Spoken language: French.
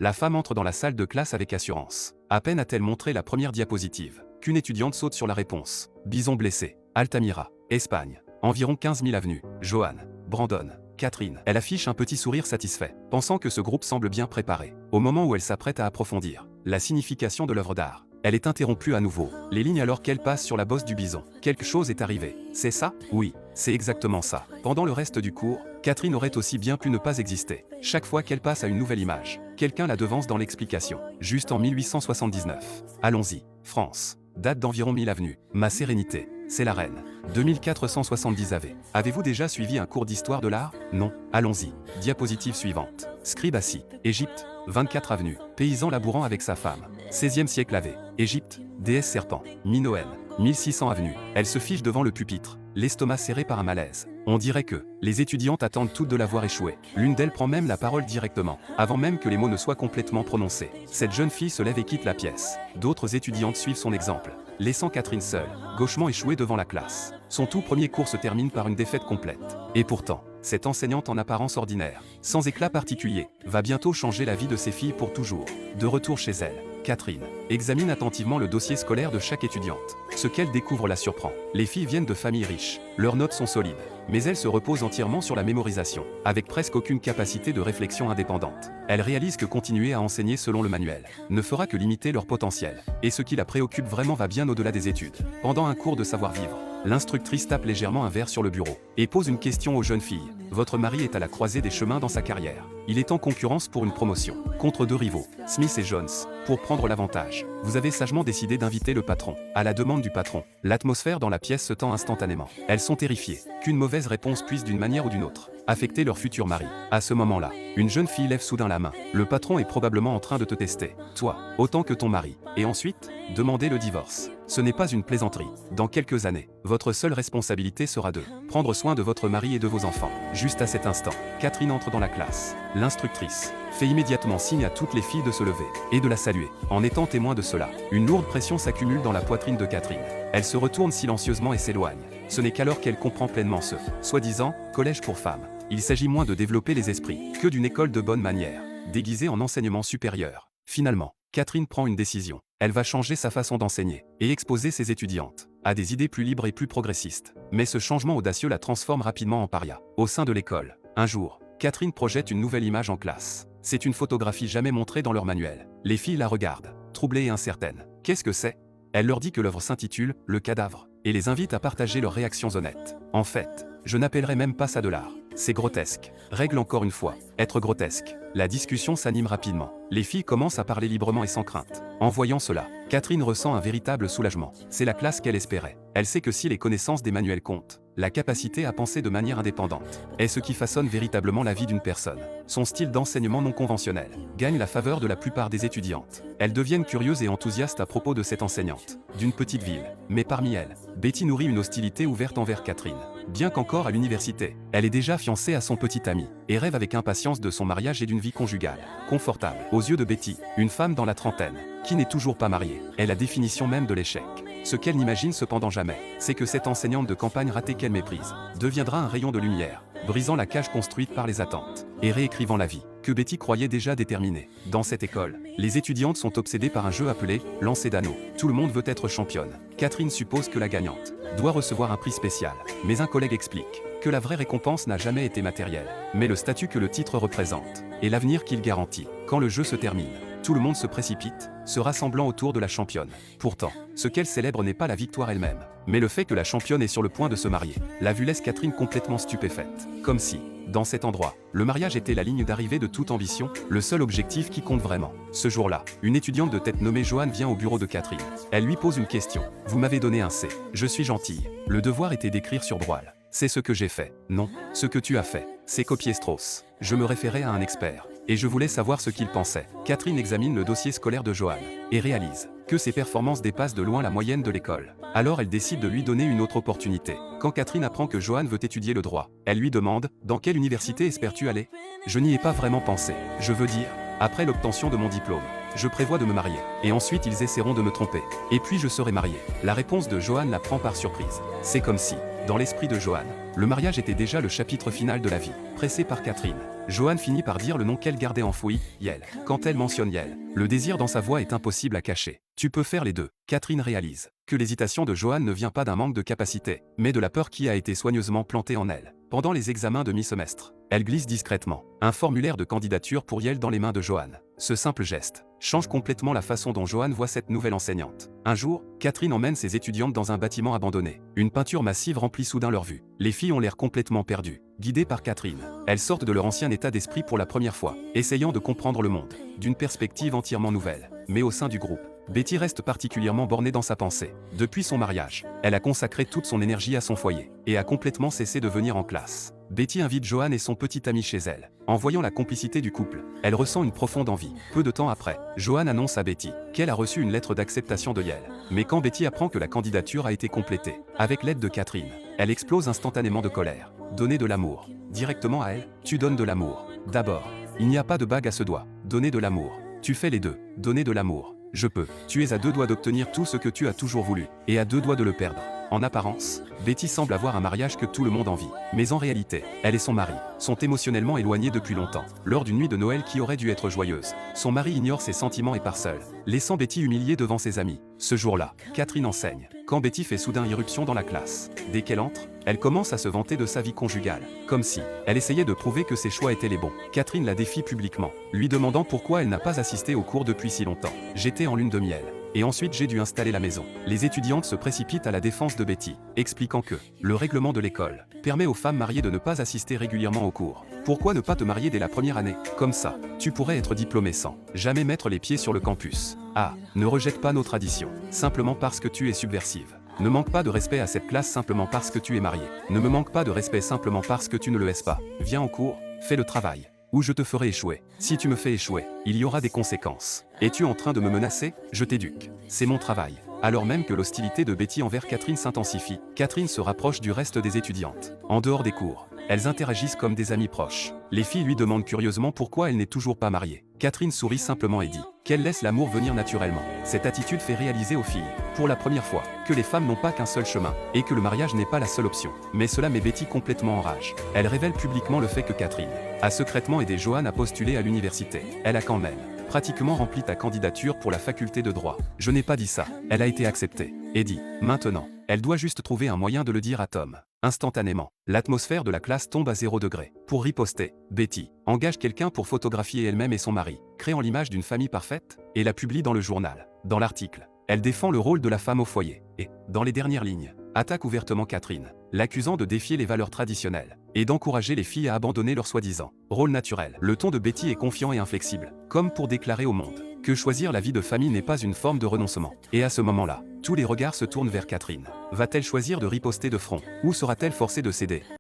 La femme entre dans la salle de classe avec assurance. À peine a-t-elle montré la première diapositive, qu'une étudiante saute sur la réponse. Bison blessé. Altamira. Espagne. Environ 15 000 avenues. Joanne. Brandon. Catherine. Elle affiche un petit sourire satisfait, pensant que ce groupe semble bien préparé. Au moment où elle s'apprête à approfondir la signification de l'œuvre d'art, elle est interrompue à nouveau. Les lignes alors qu'elle passe sur la bosse du bison. Quelque chose est arrivé. C'est ça? Oui, c'est exactement ça. Pendant le reste du cours, Catherine aurait aussi bien pu ne pas exister. Chaque fois qu'elle passe à une nouvelle image, quelqu'un la devance dans l'explication. Juste en 1879. Allons-y. France. Date d'environ 1000 avenues. Ma sérénité. C'est la reine. 2470 AV. Avez-vous déjà suivi un cours d'histoire de l'art? Non. Allons-y. Diapositive suivante. Scribe assis. Égypte. 24 avenues. Paysan labourant avec sa femme. 16e siècle AV. Égypte. Déesse serpent. Minoën. 1600 avenues. Elle se fiche devant le pupitre, l'estomac serré par un malaise. On dirait que les étudiantes attendent toutes de la voir échouer. L'une d'elles prend même la parole directement, avant même que les mots ne soient complètement prononcés. Cette jeune fille se lève et quitte la pièce. D'autres étudiantes suivent son exemple, laissant Catherine seule, gauchement échouée devant la classe. Son tout premier cours se termine par une défaite complète. Et pourtant, cette enseignante en apparence ordinaire, sans éclat particulier, va bientôt changer la vie de ses filles pour toujours. De retour chez elle, Catherine examine attentivement le dossier scolaire de chaque étudiante. Ce qu'elle découvre la surprend. Les filles viennent de familles riches, leurs notes sont solides, mais elles se reposent entièrement sur la mémorisation, avec presque aucune capacité de réflexion indépendante. Elle réalise que continuer à enseigner selon le manuel ne fera que limiter leur potentiel, et ce qui la préoccupe vraiment va bien au-delà des études. Pendant un cours de savoir-vivre, l'instructrice tape légèrement un verre sur le bureau et pose une question aux jeunes filles. Votre mari est à la croisée des chemins dans sa carrière. Il est en concurrence pour une promotion, contre deux rivaux, Smith et Jones, pour prendre l'avantage. Vous avez sagement décidé d'inviter le patron. À la demande du patron, l'atmosphère dans la pièce se tend instantanément. Elles sont terrifiées qu'une mauvaise réponse puisse d'une manière ou d'une autre affecter leur futur mari. À ce moment-là, une jeune fille lève soudain la main. Le patron est probablement en train de te tester, toi, autant que ton mari. Et ensuite, demander le divorce. Ce n'est pas une plaisanterie. Dans quelques années, votre seule responsabilité sera de prendre soin de votre mari et de vos enfants. Juste à cet instant, Catherine entre dans la classe. L'instructrice fait immédiatement signe à toutes les filles de se lever et de la saluer. En étant témoin de cela, une lourde pression s'accumule dans la poitrine de Catherine. Elle se retourne silencieusement et s'éloigne. Ce n'est qu'alors qu'elle comprend pleinement ce soi-disant collège pour femmes. Il s'agit moins de développer les esprits que d'une école de bonne manière, déguisée en enseignement supérieur. Finalement, Catherine prend une décision. Elle va changer sa façon d'enseigner et exposer ses étudiantes à des idées plus libres et plus progressistes. Mais ce changement audacieux la transforme rapidement en paria. Au sein de l'école, un jour, Catherine projette une nouvelle image en classe. C'est une photographie jamais montrée dans leur manuel. Les filles la regardent, troublées et incertaines. Qu'est-ce que c'est? Elle leur dit que l'œuvre s'intitule « Le cadavre » et les invite à partager leurs réactions honnêtes. En fait, je n'appellerais même pas ça de l'art. C'est grotesque. Règle encore une fois, être grotesque. La discussion s'anime rapidement. Les filles commencent à parler librement et sans crainte. En voyant cela, Catherine ressent un véritable soulagement. C'est la classe qu'elle espérait. Elle sait que si les connaissances des manuels comptent, la capacité à penser de manière indépendante est ce qui façonne véritablement la vie d'une personne. Son style d'enseignement non conventionnel gagne la faveur de la plupart des étudiantes. Elles deviennent curieuses et enthousiastes à propos de cette enseignante d'une petite ville. Mais parmi elles, Betty nourrit une hostilité ouverte envers Catherine. Bien qu'encore à l'université, elle est déjà fiancée à son petit ami et rêve avec impatience de son mariage et d'une vie conjugale confortable. Aux yeux de Betty, une femme dans la trentaine, qui n'est toujours pas mariée, est la définition même de l'échec. Ce qu'elle n'imagine cependant jamais, c'est que cette enseignante de campagne ratée qu'elle méprise deviendra un rayon de lumière, brisant la cage construite par les attentes et réécrivant la vie que Betty croyait déjà déterminée. Dans cette école, les étudiantes sont obsédées par un jeu appelé « lancer d'anneaux ». Tout le monde veut être championne. Catherine suppose que la gagnante doit recevoir un prix spécial, mais un collègue explique que la vraie récompense n'a jamais été matérielle, mais le statut que le titre représente et l'avenir qu'il garantit. Quand le jeu se termine, tout le monde se précipite, se rassemblant autour de la championne. Pourtant, ce qu'elle célèbre n'est pas la victoire elle-même, mais le fait que la championne est sur le point de se marier. La vue laisse Catherine complètement stupéfaite. Comme si, dans cet endroit, le mariage était la ligne d'arrivée de toute ambition, le seul objectif qui compte vraiment. Ce jour-là, une étudiante de tête nommée Joanne vient au bureau de Catherine. Elle lui pose une question. Vous m'avez donné un C. Je suis gentille. Le devoir était d'écrire sur Broil. C'est ce que j'ai fait. Non, ce que tu as fait, c'est copier Strauss. Je me référais à un expert, et je voulais savoir ce qu'il pensait. Catherine examine le dossier scolaire de Joanne, et réalise que ses performances dépassent de loin la moyenne de l'école. Alors elle décide de lui donner une autre opportunité. Quand Catherine apprend que Joanne veut étudier le droit, elle lui demande « Dans quelle université espères-tu aller ?» Je n'y ai pas vraiment pensé. Je veux dire, après l'obtention de mon diplôme, je prévois de me marier, et ensuite ils essaieront de me tromper. Et puis je serai mariée. La réponse de Joanne la prend par surprise. C'est comme si dans l'esprit de Johan. Le mariage était déjà le chapitre final de la vie. Pressé par Catherine, Johan finit par dire le nom qu'elle gardait enfoui, Yael. Quand elle mentionne Yael, le désir dans sa voix est impossible à cacher. Tu peux faire les deux. Catherine réalise que l'hésitation de Johan ne vient pas d'un manque de capacité, mais de la peur qui a été soigneusement plantée en elle. Pendant les examens de mi-semestre, elle glisse discrètement un formulaire de candidature pour Yael dans les mains de Johan. Ce simple geste change complètement la façon dont Johan voit cette nouvelle enseignante. Un jour, Catherine emmène ses étudiantes dans un bâtiment abandonné. Une peinture massive remplit soudain leur vue. Les filles ont l'air complètement perdues. Guidées par Catherine, elles sortent de leur ancien état d'esprit pour la première fois, essayant de comprendre le monde d'une perspective entièrement nouvelle. Mais au sein du groupe, Betty reste particulièrement bornée dans sa pensée. Depuis son mariage, elle a consacré toute son énergie à son foyer et a complètement cessé de venir en classe. Betty invite Johan et son petit ami chez elle. En voyant la complicité du couple, elle ressent une profonde envie. Peu de temps après, Johan annonce à Betty qu'elle a reçu une lettre d'acceptation de Yael. Mais quand Betty apprend que la candidature a été complétée, avec l'aide de Catherine, elle explose instantanément de colère. Donner de l'amour. Directement à elle, tu donnes de l'amour. D'abord, il n'y a pas de bague à ce doigt. Donner de l'amour. Tu fais les deux. Donner de l'amour. Je peux. Tu es à 2 doigts d'obtenir tout ce que tu as toujours voulu, et à 2 doigts de le perdre. En apparence, Betty semble avoir un mariage que tout le monde envie. Mais en réalité, elle et son mari sont émotionnellement éloignés depuis longtemps. Lors d'une nuit de Noël qui aurait dû être joyeuse, son mari ignore ses sentiments et part seul, laissant Betty humiliée devant ses amis. Ce jour-là, Catherine enseigne. Quand Betty fait soudain irruption dans la classe, dès qu'elle entre, elle commence à se vanter de sa vie conjugale, comme si elle essayait de prouver que ses choix étaient les bons. Catherine la défie publiquement, lui demandant pourquoi elle n'a pas assisté aux cours depuis si longtemps. J'étais en lune de miel. Et ensuite j'ai dû installer la maison. Les étudiantes se précipitent à la défense de Betty, expliquant que le règlement de l'école permet aux femmes mariées de ne pas assister régulièrement aux cours. Pourquoi ne pas te marier dès la première année? Comme ça, tu pourrais être diplômé sans jamais mettre les pieds sur le campus. Ah, ne rejette pas nos traditions, simplement parce que tu es subversive. Ne manque pas de respect à cette classe simplement parce que tu es marié. Ne me manque pas de respect simplement parce que tu ne le es pas. Viens en cours, fais le travail. Ou je te ferai échouer. Si tu me fais échouer, il y aura des conséquences. Es-tu en train de me menacer? Je t'éduque. C'est mon travail. Alors même que l'hostilité de Betty envers Catherine s'intensifie, Catherine se rapproche du reste des étudiantes. En dehors des cours, elles interagissent comme des amies proches. Les filles lui demandent curieusement pourquoi elle n'est toujours pas mariée. Catherine sourit simplement et dit qu'elle laisse l'amour venir naturellement. Cette attitude fait réaliser aux filles, pour la première fois, que les femmes n'ont pas qu'un seul chemin, et que le mariage n'est pas la seule option. Mais cela met Betty complètement en rage. Elle révèle publiquement le fait que Catherine a secrètement aidé Johan à postuler à l'université. Elle a quand même pratiquement rempli ta candidature pour la faculté de droit. Je n'ai pas dit ça. Elle a été acceptée. Et dit, maintenant, elle doit juste trouver un moyen de le dire à Tom. Instantanément, l'atmosphère de la classe tombe à 0 degré. Pour riposter, Betty engage quelqu'un pour photographier elle-même et son mari, créant l'image d'une famille parfaite, et la publie dans le journal. Dans l'article, elle défend le rôle de la femme au foyer, et, dans les dernières lignes, attaque ouvertement Catherine, l'accusant de défier les valeurs traditionnelles, et d'encourager les filles à abandonner leur soi-disant rôle naturel. Le ton de Betty est confiant et inflexible, comme pour déclarer au monde que choisir la vie de famille n'est pas une forme de renoncement. Et à ce moment-là, tous les regards se tournent vers Catherine. Va-t-elle choisir de riposter de front, ou sera-t-elle forcée de céder?